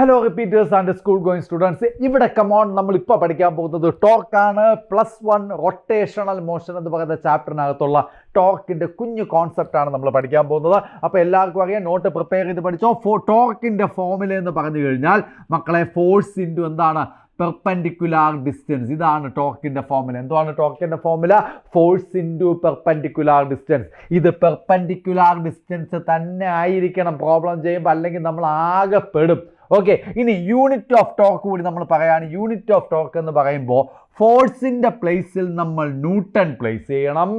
Hello repeaters and school going students, ഇവിടെ come on നമ്മൾ ഇപ്പോൾ പഠിക്കാൻ പോകുന്നത് ടോർക്കാണ്. +1 റൊട്ടേഷണൽ മോഷൻ എന്ന് പറയുന്ന ചാപ്റ്ററിനകത്തുള്ള ടോർക്കിൻ്റെ കുഞ്ഞു കോൺസെപ്റ്റാണ് നമ്മൾ പഠിക്കാൻ പോകുന്നത്. അപ്പോൾ എല്ലാവർക്കും അറിയാം, നോട്ട് പ്രിപ്പയർ ചെയ്ത് പഠിച്ചോ. ടോർക്കിൻ്റെ ഫോർമുല എന്ന് പറഞ്ഞു കഴിഞ്ഞാൽ മക്കളെ, ഫോഴ്സ് ഇൻറ്റു എന്താണ്, പെർപെൻഡിക്കുലാർ ഡിസ്റ്റൻസ്. ഇതാണ് ടോർക്കിൻ്റെ ഫോർമുല. എന്താണ് ടോർക്കിൻ്റെ formula? Force into perpendicular distance. ഇത് പെർപെൻഡിക്കുലാർ ഡിസ്റ്റൻസ് തന്നെ ആയിരിക്കണം പ്രോബ്ലം ചെയ്യുമ്പോൾ, അല്ലെങ്കിൽ നമ്മൾ ആകെ പെടും. ഓക്കെ, ഇനി യൂണിറ്റ് ഓഫ് ടോർക്ക് കൂടി നമ്മൾ പറയുകയാണ്. യൂണിറ്റ് ഓഫ് ടോർക്ക് എന്ന് പറയുമ്പോൾ ഫോഴ്സിൻ്റെ പ്ലേസിൽ നമ്മൾ ന്യൂട്ടൺ പ്ലേസ് ചെയ്യണം,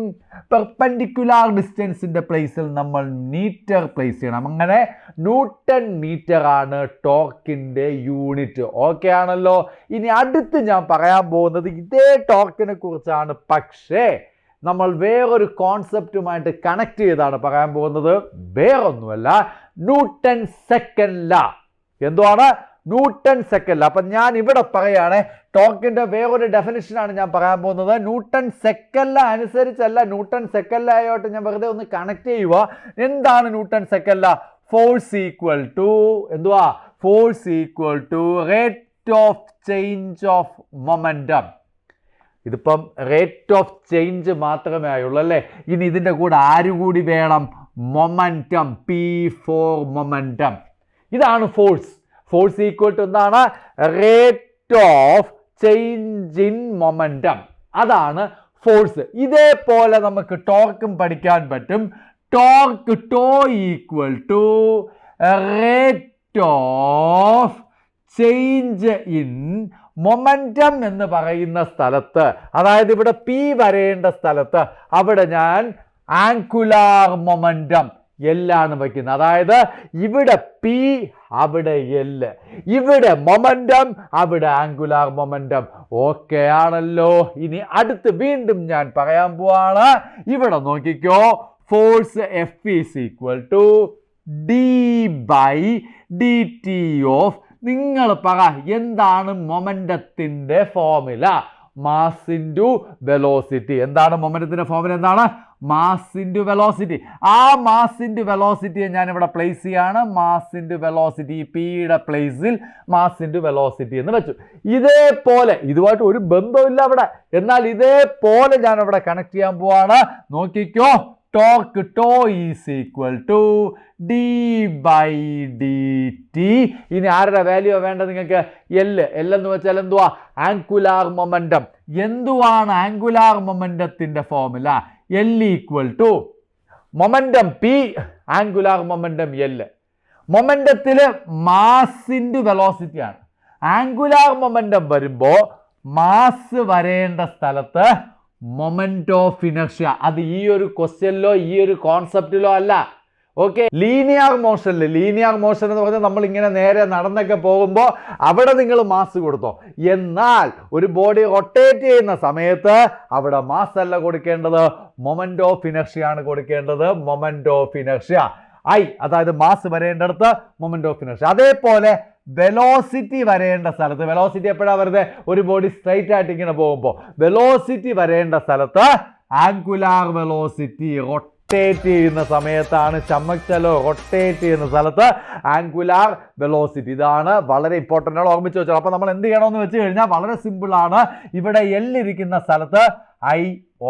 പെർപെൻഡിക്കുലാർ ഡിസ്റ്റൻസിൻ്റെ പ്ലേസിൽ നമ്മൾ മീറ്റർ പ്ലേസ് ചെയ്യണം. അങ്ങനെ ന്യൂട്ടൺ മീറ്റർ ആണ് ടോർക്കിൻ്റെ യൂണിറ്റ്. ഓക്കെ ആണല്ലോ. ഇനി അടുത്ത് ഞാൻ പറയാൻ പോകുന്നത് ഇതേ ടോർക്കിനെ കുറിച്ചാണ്, പക്ഷേ നമ്മൾ വേറൊരു കോൺസെപ്റ്റുമായിട്ട് കണക്ട് ചെയ്താണ് പറയാൻ പോകുന്നത്. വേറൊന്നുമല്ല, ന്യൂട്ടൺ സെക്കൻഡ് ലാ. എന്തുവാണ്? ന്യൂട്ടൺ സെക്കൻഡ് ലാ. അപ്പം ഞാൻ ഇവിടെ പറയുകയാണ്, ടോർക്കിൻ്റെ വേറൊരു ഡെഫിനിഷനാണ് ഞാൻ പറയാൻ പോകുന്നത്. ന്യൂട്ടൺ സെക്കൻഡ് ലാ അനുസരിച്ചല്ല, ന്യൂട്ടൺ സെക്കൻഡ് ലാ ആയിട്ട് ഞാൻ വെറുതെ ഒന്ന് കണക്ട് ചെയ്യുക. എന്താണ് Newton second law? Force equal to എന്തുവാ? Force equal to rate of change of momentum. ഇതിപ്പം റേറ്റ് ഓഫ് ചേഞ്ച് മാത്രമേ ആയുള്ളൂ അല്ലേ. ഇനി ഇതിൻ്റെ കൂടെ ആര് കൂടി വേണം? മൊമെൻറ്റം. P for momentum. ഇതാണ് ഫോഴ്സ്. ഫോഴ്സ് ഈക്വൽ ടു എന്താണ്? Rate of change in momentum. അതാണ് ഫോഴ്സ്. ഇതേപോലെ നമുക്ക് ടോർക്കും പഠിക്കാൻ പറ്റും. Torque tau equal to rate of change in momentum എന്ന് പറയുന്ന സ്ഥലത്ത്, അതായത് ഇവിടെ P വരേണ്ട സ്ഥലത്ത് അവിടെ ഞാൻ ആങ്കുലാർ മൊമെൻറ്റം എല്ലാണ് വയ്ക്കുന്നത്. അതായത് ഇവിടെ P, അവിടെ L, ഇവിടെ മൊമെൻറ്റം, അവിടെ ആങ്കുലാർ മൊമെൻറ്റം. ഓക്കെ ആണല്ലോ. ഇനി അടുത്ത് വീണ്ടും ഞാൻ പറയാൻ പോവാണ്. ഇവിടെ നോക്കിക്കോ, force F is equal to d/dt of, നിങ്ങൾ പറ എന്താണ് മൊമെൻറ്റത്തിൻ്റെ ഫോർമുല? Mass into velocity. എന്താണ് മൊമെൻറ്റത്തിൻ്റെ ഫോർമുല? എന്താണ്? Mass into velocity. ആ മാസ് ഇൻറ്റു വെലോസിറ്റിയെ ഞാനിവിടെ പ്ലേസ് ചെയ്യാണ്. മാസ് ഇൻറ്റു വെലോസിറ്റി, പിയുടെ പ്ലേസിൽ മാസ് ഇൻറ്റു വെലോസിറ്റി എന്ന് വെച്ചു. ഇതേപോലെ, ഇതുമായിട്ട് ഒരു ബന്ധമില്ല അവിടെ, എന്നാൽ ഇതേപോലെ ഞാനവിടെ കണക്ട് ചെയ്യാൻ പോവാണ്. നോക്കിക്കോ, torque tau is equal to d/dt. ഇനി ആരുടെ വാല്യൂ വേണ്ടത് നിങ്ങൾക്ക്? L എന്ന് വെച്ചാൽ എന്തുവാ? Angular momentum. എന്തുവാണ് ആങ്കുലാർ മൊമെൻറ്റത്തിൻ്റെ formula? L equal to momentum P, angular momentum L. മൊമെൻറ്റത്തിൽ മാസിൻ്റെ വെലോസിറ്റിയാണ്. ആങ്കുലാർ മൊമെൻറ്റം വരുമ്പോൾ മാസ് വരേണ്ട സ്ഥലത്ത് മൊമെന്റ് ഓഫ് ഇനർഷ്യ. അത് ഈ ഒരു ക്വസ്റ്റ്യനിലോ ഈ ഒരു കോൺസെപ്റ്റിലോ അല്ല. ഓക്കെ, ലീനിയർ മോഷൻ എന്ന് പറഞ്ഞാൽ നമ്മൾ ഇങ്ങനെ നേരെ നടന്നൊക്കെ പോകുമ്പോൾ അവിടെ നിങ്ങൾ മാസ് കൊടുത്തോ. എന്നാൽ ഒരു ബോഡി റൊട്ടേറ്റ് ചെയ്യുന്ന സമയത്ത് അവിടെ മാസ് അല്ല കൊടുക്കേണ്ടത്, മൊമെന്റ് ഓഫ് ഇനർഷ്യ ആണ് കൊടുക്കേണ്ടത്. മൊമെന്റ് ഓഫ് ഇനർഷ്യ I, അതായത് മാസ് വരേണ്ടടുത്ത് മൊമെന്റ് ഓഫ് ഇനർഷ്യ. അതേപോലെ വെലോസിറ്റി വരേണ്ട സ്ഥലത്ത്, വെലോസിറ്റി എപ്പോഴാണ് വരുന്നത്? ഒരു ബോഡി സ്ട്രൈറ്റ് ആയിട്ട് ഇങ്ങനെ പോകുമ്പോൾ വെലോസിറ്റി വരേണ്ട സ്ഥലത്ത് ആങ്കുലാർ വെലോസിറ്റി. റൊട്ടേറ്റ് ചെയ്യുന്ന സമയത്താണ്, ചമ്മക്ചലോ റൊട്ടേറ്റ് ചെയ്യുന്ന സ്ഥലത്ത് ആങ്കുലാർ വെലോസിറ്റി. ഇതാണ് വളരെ ഇമ്പോർട്ടൻ്റ് ആണ്, ഓർമ്മിച്ച് വെച്ചോ. അപ്പോൾ നമ്മൾ എന്ത് ചെയ്യണമെന്ന് വെച്ച് കഴിഞ്ഞാൽ വളരെ സിമ്പിളാണ്. ഇവിടെ L ഇരിക്കുന്ന സ്ഥലത്ത് I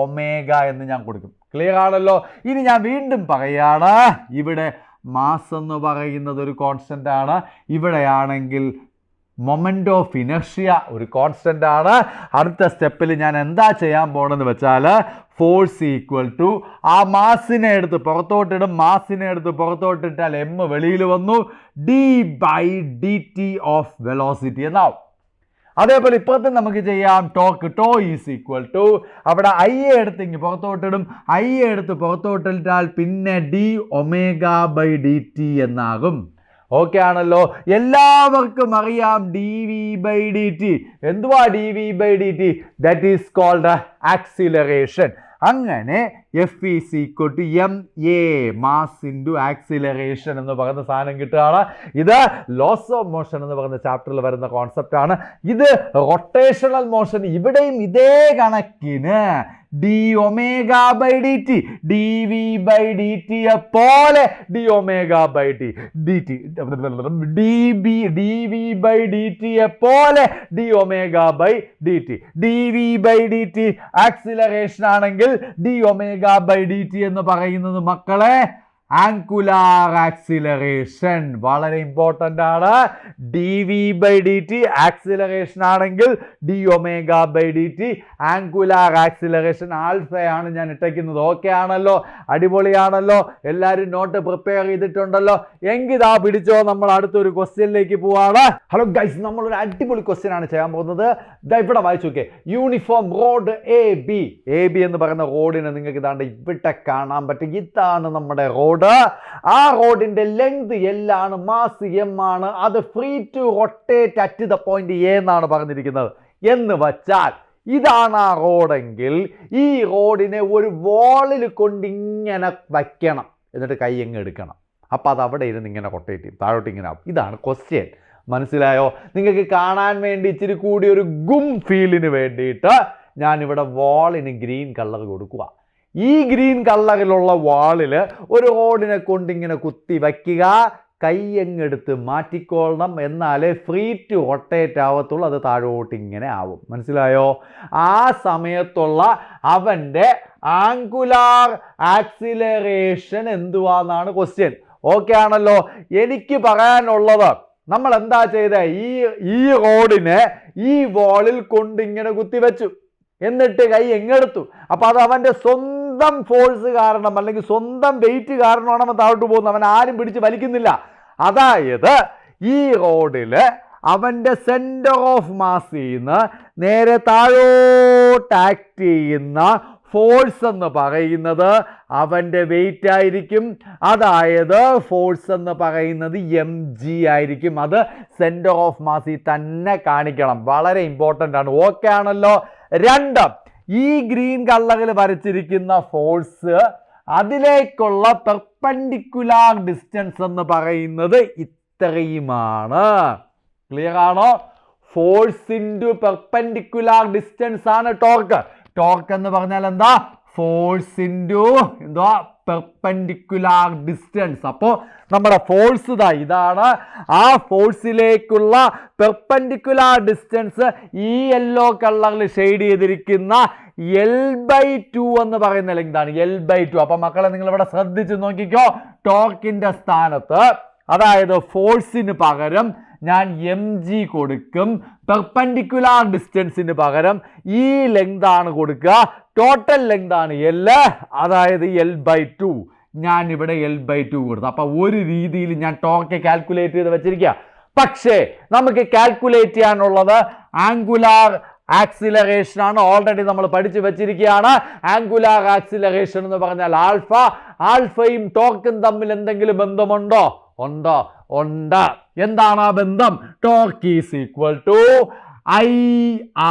ഒമേഗ എന്ന് ഞാൻ കൊടുക്കും. ക്ലിയർ ആണല്ലോ. ഇനി ഞാൻ വീണ്ടും പറയാണ്, ഇവിടെ മാസ് എന്ന് പറയുന്നത് ഒരു കോൺസ്റ്റൻ്റ് ആണ്. ഇവിടെയാണെങ്കിൽ മൊമെന്റ് ഓഫ് ഇനർഷ്യ ഒരു കോൺസ്റ്റൻ്റ് ആണ്. അടുത്ത സ്റ്റെപ്പിൽ ഞാൻ എന്താ ചെയ്യാൻ പോകണമെന്ന് വെച്ചാൽ, ഫോഴ്സ് ഈക്വൽ ടു ആ മാസിനെ എടുത്ത് പുറത്തോട്ടിടും. മാസിനെ എടുത്ത് പുറത്തോട്ടിട്ടാൽ M വെളിയിൽ വന്നു, d/dt ഓഫ് വെലോസിറ്റി എന്നാവും. അതേപോലെ ഇപ്പുറത്ത് നമുക്ക് ചെയ്യാം. Torque tau is equal to, അവിടെ I എടുത്തെങ്കിൽ പുറത്തോട്ടിടും. I എടുത്ത് പുറത്തോട്ടിട്ടാൽ പിന്നെ d/dt എന്നാകും. ഓക്കെ ആണല്ലോ. എല്ലാവർക്കും അറിയാം dv/dt. എന്തുവാ dv/dt? That is called acceleration. അങ്ങനെ F is equal to M A mass into acceleration എന്ന് പറയുന്ന സാധനം കിട്ടുകയാണ്. ഇത് ലോസ് ഓഫ് മോഷൻ എന്ന് പറയുന്ന ചാപ്റ്ററിൽ വരുന്ന കോൺസെപ്റ്റ് ആണ്. ഇത് റൊട്ടേഷണൽ മോഷൻ, ഇവിടെയും ഇതേ കണക്കിന് D omega by D T, D V by D ടിയെ പോലെ D omega by D T, D V by D ടിയെ പോലെ D omega by D T. D V by D T acceleration ആണെങ്കിൽ D omega by D T എന്ന് പറയുന്നത് മക്കളെ angular acceleration. വളരെ important ആണ്. D V by D T acceleration ആണെങ്കിൽ D omega by D T angular acceleration ആൽഫയാണ് ഞാൻ ഇട്ടേക്കുന്നത്. ഓക്കെ ആണല്ലോ, അടിപൊളിയാണല്ലോ, എല്ലാവരും നോട്ട് പ്രിപ്പയർ ചെയ്തിട്ടുണ്ടല്ലോ. എങ്കിൽ ഇതാ പിടിച്ചോ, നമ്മൾ അടുത്തൊരു ക്വസ്റ്റ്യനിലേക്ക് പോവാണ്. ഹലോ ഗൈസ്, നമ്മളൊരു അടിപൊളി ക്വസ്റ്റ്യൻ ആണ് ചെയ്യാൻ പോകുന്നത്. ഇവിടെ വായിച്ചു നോക്കേ, യൂണിഫോം റോഡ് എ ബി എന്ന് പറയുന്ന റോഡിനെ നിങ്ങൾക്ക് ഇതാണ്ട് ഇവിടെ കാണാൻ പറ്റും. ഇതാണ് നമ്മുടെ റോഡ്. ആ റോഡിന്റെ ലെങ്ത് L ആണ്, മാസ് M ആണ്. അത് free to rotate at the point A എന്നാണ് പറഞ്ഞിരിക്കുന്നത്. എന്ന് വച്ചാൽ ഇതാണ് ആ റോഡെങ്കിൽ ഈ റോഡിനെ ഒരു വോളിൽ കൊണ്ടിങ്ങനെ വയ്ക്കണം, എന്നിട്ട് കൈ എങ്ങ് എടുക്കണം. അപ്പം അത് അവിടെ ഇരുന്ന് ഇങ്ങനെ റൊട്ടേറ്റ് ചെയ്യും, താഴോട്ട് ഇങ്ങനെ ആവും. ഇതാണ് ക്വസ്റ്റ്യൻ. മനസ്സിലായോ? നിങ്ങൾക്ക് കാണാൻ വേണ്ടി ഇച്ചിരി കൂടി ഒരു ഗും ഫീലിന് വേണ്ടിയിട്ട് ഞാനിവിടെ വാളിന് ഗ്രീൻ കളർ കൊടുക്കുക. ഈ ഗ്രീൻ കളറിലുള്ള വാളിൽ ഒരു റോഡിനെ കൊണ്ടിങ്ങനെ കുത്തി വയ്ക്കുക, കൈയെങ്ങെടുത്ത് മാറ്റിക്കൊള്ളണം. എന്നാലേ ഫ്രീ ടു റൊട്ടേറ്റ് ആവത്തുള്ളൂ, അത് താഴോട്ട് ഇങ്ങനെ ആവും. മനസ്സിലായോ? ആ സമയത്തുള്ള അവൻ്റെ ആംഗുലാർ ആക്സിലറേഷൻ എന്തുവാന്നാണ് ക്വസ്റ്റ്യൻ. ഓക്കെ ആണല്ലോ? എനിക്ക് പറയാനുള്ളത്, നമ്മൾ എന്താ ചെയ്തേ, ഈ റോഡിനെ ഈ വാളിൽ കൊണ്ടിങ്ങനെ കുത്തിവെച്ചു, എന്നിട്ട് കൈ എങ്ങെടുത്തു. അപ്പം അത് അവൻ്റെ സ്വന്തം ഫോഴ്സ് കാരണം അല്ലെങ്കിൽ സ്വന്തം വെയിറ്റ് കാരണമാണ് അവൻ താഴോട്ട് പോകുന്നത്. അവൻ ആരും പിടിച്ച് വലിക്കുന്നില്ല. അതായത് ഈ റോഡിൽ അവൻ്റെ സെൻറ്റർ ഓഫ് മാസിൽ നിന്ന് നേരെ താഴോട്ട് ആക്ട് ചെയ്യുന്ന ഫോഴ്സ് എന്ന് പറയുന്നത് അവൻ്റെ വെയിറ്റ് ആയിരിക്കും. അതായത് ഫോഴ്സ് എന്ന് പറയുന്നത് mg ആയിരിക്കും. അത് സെൻറ്റർ ഓഫ് മാസിൽ തന്നെ കാണിക്കണം. വളരെ ഇമ്പോർട്ടൻ്റ് ആണ്. ഓക്കെ ആണല്ലോ? രണ്ട്, ഈ ഗ്രീൻ കളറിൽ വരച്ചിരിക്കുന്ന ഫോഴ്സ് അതിലേക്കുള്ള പെർപെൻഡിക്കുലാർ ഡിസ്റ്റൻസ് എന്ന് പറയുന്നത് ഇത്രയുമാണ്. ക്ലിയർ ആണോ? ഫോഴ്സ് ഇൻറ്റു പെർപെൻഡിക്കുലാർ ഡിസ്റ്റൻസ് ആണ് ടോർക്ക്. ടോർക്ക് എന്ന് പറഞ്ഞാൽ എന്താ? ഫോഴ്സ് ഇൻറ്റു എന്താ? Perpendicular distance. അപ്പോൾ നമ്മുടെ ഫോഴ്സ് ഇതാണ്. ആ ഫോഴ്സിലേക്കുള്ള പെർപെൻഡിക്കുലാർ ഡിസ്റ്റൻസ് ഈ യെല്ലോ കളറിൽ ഷെയ്ഡ് ചെയ്തിരിക്കുന്ന L/2 എന്ന് പറയുന്ന ലെങ്താണ്. L/2. അപ്പം മക്കളെ നിങ്ങൾ ഇവിടെ ശ്രദ്ധിച്ച് നോക്കിക്കോ. ടോർക്കിന്റെ സ്ഥാനത്ത്, അതായത് ഫോഴ്സിന് പകരം ഞാൻ mg കൊടുക്കും, പെർപെൻഡിക്കുലാർ ഡിസ്റ്റൻസിന് പകരം ഈ ലെങ്ത് ആണ് കൊടുക്കുക. ടോട്ടൽ ലെങ്ത് ആണ് L, അതായത് L/2. ഞാൻ ഇവിടെ L/2 കൊടുത്തു. അപ്പം ഒരു രീതിയിൽ ഞാൻ ടോർക്ക് കാൽക്കുലേറ്റ് ചെയ്ത് വെച്ചിരിക്കുക. പക്ഷേ നമുക്ക് കാൽക്കുലേറ്റ് ചെയ്യാനുള്ളത് ആംഗുലാർ ആക്സിലറേഷൻ ആണ്. ഓൾറെഡി നമ്മൾ പഠിച്ചു വെച്ചിരിക്കുകയാണ്. ആംഗുലാർ ആക്സിലറേഷൻ എന്ന് പറഞ്ഞാൽ ആൽഫ. ആൽഫയും ടോർക്കും തമ്മിൽ എന്തെങ്കിലും ബന്ധമുണ്ടോ? ഉണ്ട്. എന്താണ് ആ ബന്ധം? Torque is equal to I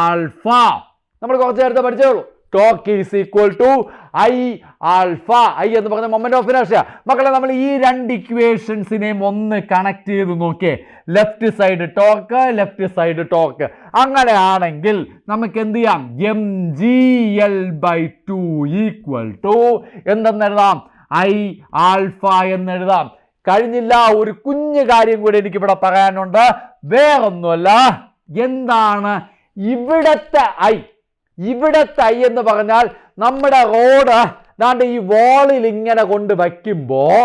alpha. നമ്മൾ കുറച്ച് നേരത്തെ പഠിച്ചോളൂ. Torque is equal to I alpha. I എന്ന് പറഞ്ഞ മൊമെന്റ് ഓഫ് ഇനർഷ്യ. മക്കളെ, നമ്മൾ ഈ രണ്ട് ഇക്വേഷൻസിനെയും ഒന്ന് കണക്ട് ചെയ്ത് നോക്കിയേ. Left side torque, left side torque. അങ്ങനെയാണെങ്കിൽ നമുക്ക് എന്ത് ചെയ്യാം? mg/L/2 ഈക്വൽ ടു എന്തെന്നെഴുതാം? ഐ ആൽഫ എന്നെഴുതാം. കഴിഞ്ഞില്ല. ഒരു കുഞ്ഞു കാര്യം കൂടി എനിക്കിവിടെ പറയാനുണ്ട്. വേറൊന്നുമല്ല, എന്താണ് ഇവിടത്തെ ഐ? ഇവിടത്തെ ഐ എന്ന് പറഞ്ഞാൽ നമ്മുടെ റോഡ് ദാണ്ട് ഈ വാളിൽ ഇങ്ങനെ കൊണ്ട് വയ്ക്കുമ്പോൾ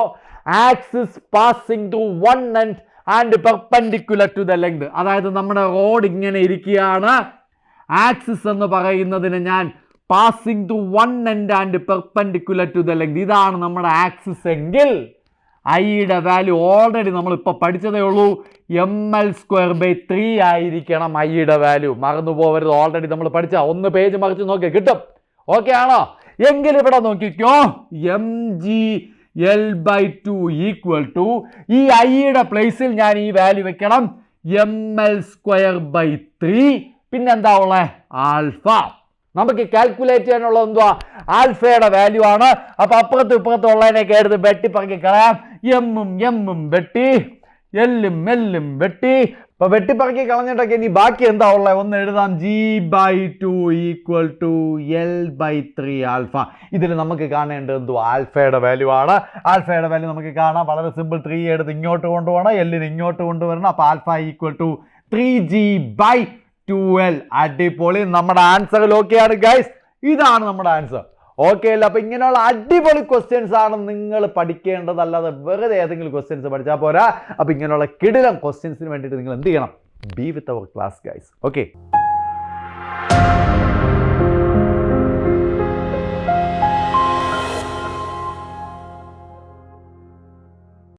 axis passing through one end and perpendicular to the length. അതായത് നമ്മുടെ റോഡ് ഇങ്ങനെ ഇരിക്കുകയാണ്. ആക്സിസ് എന്ന് പറയുന്നതിന് ഞാൻ passing through one end and perpendicular to the length. ഇതാണ് നമ്മുടെ ആക്സിസ് എങ്കിൽ ഐയുടെ വാല്യൂ ഓൾറെഡി നമ്മളിപ്പോൾ പഠിച്ചതേ ഉള്ളൂ. ml²/3 ആയിരിക്കണം ഐയുടെ വാല്യൂ. മറന്നു പോകരുത്. ഓൾറെഡി നമ്മൾ പഠിച്ച ഒന്ന് പേജ് മറിച്ച് നോക്കി കിട്ടും. ഓക്കെ ആണോ? എങ്കിൽ ഇവിടെ നോക്കിക്കോ. mg/L/2 ഈക്വൽ ടു ഈ ഐയുടെ പ്ലേസിൽ ഞാൻ ഈ വാല്യൂ വെക്കണം. ml²/3. പിന്നെന്താ ഉള്ളത്? ആൽഫ. നമുക്ക് കാൽക്കുലേറ്റ് ചെയ്യാനുള്ള എന്തുവാ ആൽഫയുടെ വാല്യൂ ആണ്. അപ്പൊ അപ്പുറത്തും ഇപ്പുറത്തും ഉള്ളതിനൊക്കെ എടുത്ത് വെട്ടിപ്പറക്കി കളയാം. എമ്മും വെട്ടി, എല്ലും വെട്ടി. അപ്പൊ വെട്ടിപ്പറക്കി കളഞ്ഞിട്ടൊക്കെ ഇനി ബാക്കി എന്താ ഉള്ളത് ഒന്ന് എഴുതാം. g/2 = L/3 alpha. ഇതിൽ നമുക്ക് കാണേണ്ടത് എന്തുവാ ആൽഫയുടെ വാല്യൂ ആണ്. ആൽഫയുടെ വാല്യൂ നമുക്ക് കാണാം. വളരെ സിമ്പിൾ. 3 എടുത്ത് ഇങ്ങോട്ട് കൊണ്ടുപോകണം, എല്ലിന് ഇങ്ങോട്ട് കൊണ്ടുവരണം. അപ്പൊ ആൽഫ = 3g/2l. അടിപൊളി. നമ്മുടെ ആൻസർ ഓക്കെയാണ് ഗൈസ്. ഇതാണ് നമ്മുടെ ആൻസർ. ഓക്കെ അല്ല? അപ്പൊ ഇങ്ങനെയുള്ള അടിപൊളി ക്വസ്റ്റ്യൻസ് ആണ് നിങ്ങൾ പഠിക്കേണ്ടത്, അല്ലാതെ വെറുതെ ഏതെങ്കിലും ക്വസ്റ്റ്യൻസ് പഠിച്ചാൽ പോരാ. അപ്പൊ ഇങ്ങനെയുള്ള കിടിലം ക്വസ്റ്റ്യൻസിന് വേണ്ടിയിട്ട് നിങ്ങൾ എന്ത് ചെയ്യണം? ബി വിത്ത് അവർ ക്ലാസ് ഗൈസ്. ഓക്കെ.